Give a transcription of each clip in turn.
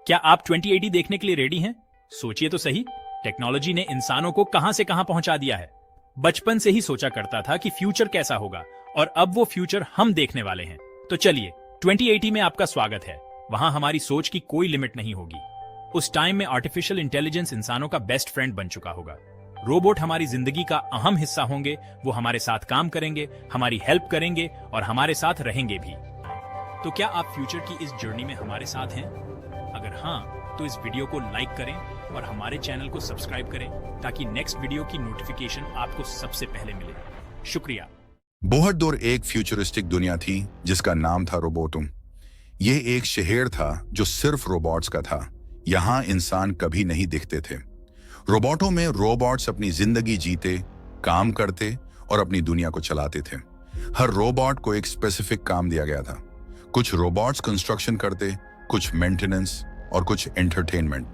क्या आप 2080 देखने के लिए रेडी हैं? सोचिए तो सही, टेक्नोलॉजी ने इंसानों को कहां से कहां पहुंचा दिया है। बचपन से ही सोचा करता था कि फ्यूचर कैसा होगा और अब वो फ्यूचर हम देखने वाले हैं। तो चलिए 2080 में आपका स्वागत है। वहां हमारी सोच की कोई लिमिट नहीं होगी। उस टाइम में आर्टिफिशियल इंटेलिजेंस इंसानों का बेस्ट फ्रेंड बन चुका होगा। रोबोट हमारी जिंदगी का अहम हिस्सा होंगे। वो हमारे साथ काम करेंगे, हमारी हेल्प करेंगे और हमारे साथ रहेंगे भी। तो क्या आप फ्यूचर की इस जर्नी में हमारे साथ हैं? अगर हाँ, तो इस वीडियो को लाइक करें और हमारे चैनल को सब्सक्राइब करें ताकि नेक्स्ट वीडियो की नोटिफिकेशन आपको सबसे पहले मिले। शुक्रिया। बहुत दूर एक फ्यूचरिस्टिक दुनिया थी जिसका नाम था रोबोटुम। ये एक शहर था जो सिर्फ रोबोट्स का था। यहाँ इंसान कभी नहीं दिखते थे। रोबोटों में रोबोट्स अपनी जिंदगी जीते, काम करते और अपनी दुनिया को चलाते थे। हर रोबोट को एक स्पेसिफिक काम दिया गया था। कुछ रोबोट्स कंस्ट्रक्शन करते, कुछ मेंटेनेंस और कुछ एंटरटेनमेंट।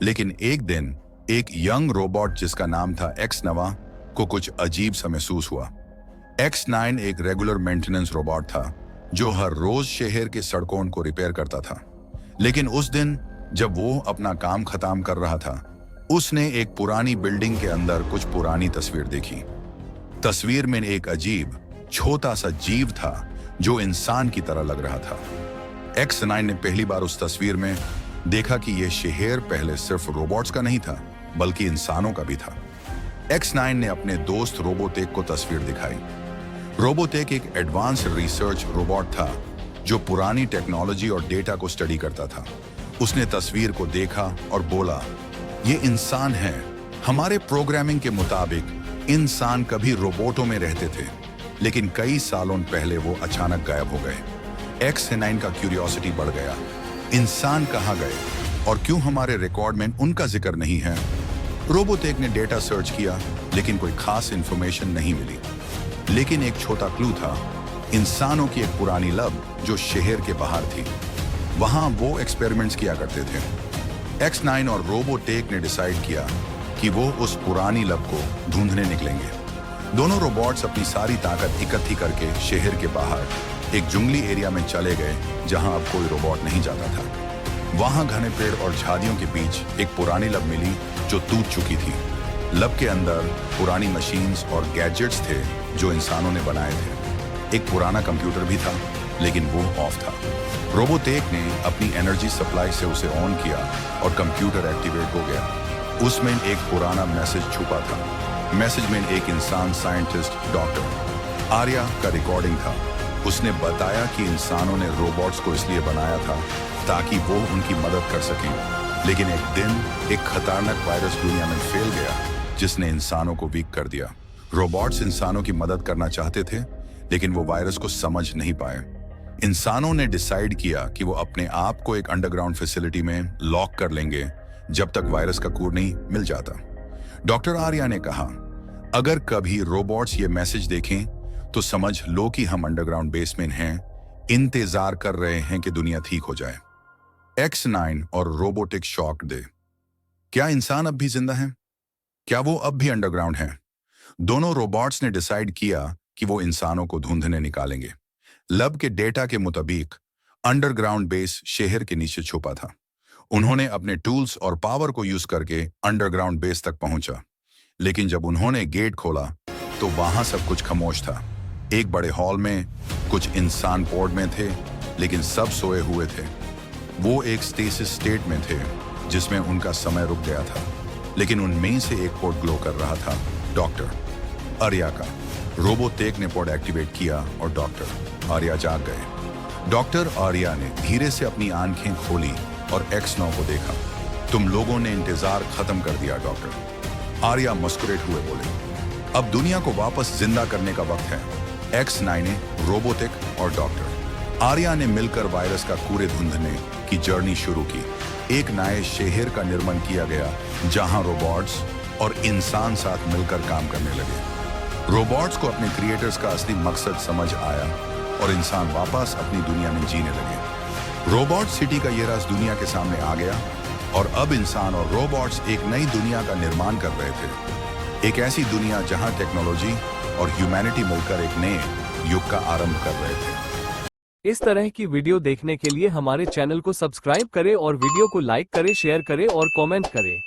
लेकिन एक दिन एक यंग रोबोट जिसका नाम था एक्स नवा को कुछ अजीब सा महसूस हुआ। X9 एक रेगुलर मेंटेनेंस रोबोट था जो हर रोज शहर के सड़कों को रिपेयर करता था। लेकिन उस दिन जब वो अपना काम खत्म कर रहा था, उसने एक पुरानी बिल्डिंग के अंदर कुछ पुरानी तस्वीर देखी। तस्वीर में एक अजीब छोटा सा जीव था जो इंसान की तरह लग रहा था। X9 ने पहली बार उस तस्वीर में देखा कि यह शहर पहले सिर्फ रोबोट्स का नहीं था बल्कि इंसानों का भी था। X9 ने अपने दोस्त रोबोटेक को तस्वीर दिखाई। रोबोटेक एक एडवांस रिसर्च रोबोट था जो पुरानी टेक्नोलॉजी और डेटा को स्टडी करता था। उसने तस्वीर को देखा और बोला, ये इंसान है। हमारे प्रोग्रामिंग के मुताबिक इंसान कभी रोबोटों में रहते थे, लेकिन कई सालों पहले वो अचानक गायब हो गए। X9 का क्यूरियोसिटी बढ़ गया। इंसान कहाँ गए और क्यों हमारे रिकॉर्ड में उनका जिक्र नहीं है? रोबोटेक ने डेटा सर्च किया, लेकिन कोई खास इंफॉर्मेशन नहीं मिली। लेकिन एक छोटा क्लू था, इंसानों की एक पुरानी लैब जो शहर के बाहर थी। वहां वो एक्सपेरिमेंट्स किया करते थे। X9 और रोबोटेक ने डिसाइड किया कि वो उस पुरानी लैब को ढूंढने निकलेंगे। दोनों रोबोट्स अपनी सारी ताकत इकट्ठी करके शहर के बाहर एक जंगली एरिया में चले गए जहां अब कोई रोबोट नहीं जाता था। वहां घने पेड़ और झाड़ियों के बीच एक पुरानी लैब मिली जो टूट चुकी थी। लैब के अंदर पुरानी मशीन्स और गैजेट्स थे जो इंसानों ने बनाए थे। एक पुराना कंप्यूटर भी था, लेकिन वो ऑफ था। रोबोटेक ने अपनी एनर्जी सप्लाई से उसे ऑन किया और कंप्यूटर एक्टिवेट हो गया। उसमें एक पुराना मैसेज छुपा था। मैसेज में एक इंसान साइंटिस्ट डॉक्टर आर्या का रिकॉर्डिंग था। उसने बताया कि इंसानों ने रोबोट्स को इसलिए बनाया था ताकि वो उनकी मदद कर सकें। लेकिन एक दिन एक खतरनाक वायरस दुनिया में फैल गया जिसने इंसानों को वीक कर दिया। रोबोट्स इंसानों की मदद करना चाहते थे, लेकिन वो वायरस को समझ नहीं पाए। इंसानों ने डिसाइड किया कि वो अपने आप को एक अंडरग्राउंड फैसिलिटी में लॉक कर लेंगे जब तक वायरस का कोड नहीं मिल जाता। डॉक्टर आर्या ने कहा, अगर कभी रोबोट्स ये मैसेज देखें तो समझ लो कि हम अंडरग्राउंड बेस में हैं, इंतजार कर रहे हैं कि दुनिया ठीक हो जाए। X9 और रोबोटिक शॉक दे। क्या इंसान अब भी जिंदा हैं? क्या वो अब भी अंडरग्राउंड हैं? दोनों रोबोट्स ने डिसाइड किया कि वो इंसानों को ढूंढने निकालेंगे। लैब के डेटा के मुताबिक अंडरग्राउंड बेस शहर के नीचे छुपा था। उन्होंने अपने टूल्स और पावर को यूज करके अंडरग्राउंड बेस तक पहुंचा। लेकिन जब उन्होंने गेट खोला तो वहां सब कुछ खामोश था। एक बड़े हॉल में कुछ इंसान पोर्ट में थे, लेकिन सब सोए हुए थे। वो एक स्टेसिस स्टेट में थे जिसमें उनका समय रुक गया था। लेकिन उनमें से एक पोर्ट ग्लो कर रहा था, डॉक्टर आर्या का। रोबोटेक ने पोर्ट एक्टिवेट किया और डॉक्टर आर्या जाग गए। डॉक्टर आर्या ने धीरे से अपनी आंखें खोली और X9 को देखा। तुम लोगों ने इंतजार खत्म कर दिया डॉक्टर। आर्या मुस्कुराते हुए बोले, अब दुनिया को वापस जिंदा करने का वक्त है। X9 ने रोबोटेक और डॉक्टर आर्या ने मिलकर वायरस का कूड़े ढूंढने की जर्नी शुरू की। एक नए शहर का निर्माण किया गया जहां रोबोट्स और इंसान साथ मिलकर काम करने लगे। रोबोट्स को अपने क्रिएटर्स का असली मकसद समझ आया और इंसान वापस अपनी दुनिया में जीने लगे। रोबोट सिटी का ये राज दुनिया के सामने आ गया और अब इंसान और रोबोट्स एक नई दुनिया का निर्माण कर रहे थे। एक ऐसी दुनिया जहां टेक्नोलॉजी और ह्यूमैनिटी मिलकर एक नए युग का आरंभ कर रहे थे। इस तरह की वीडियो देखने के लिए हमारे चैनल को सब्सक्राइब करें और वीडियो को लाइक करें, शेयर करें और कमेंट करें।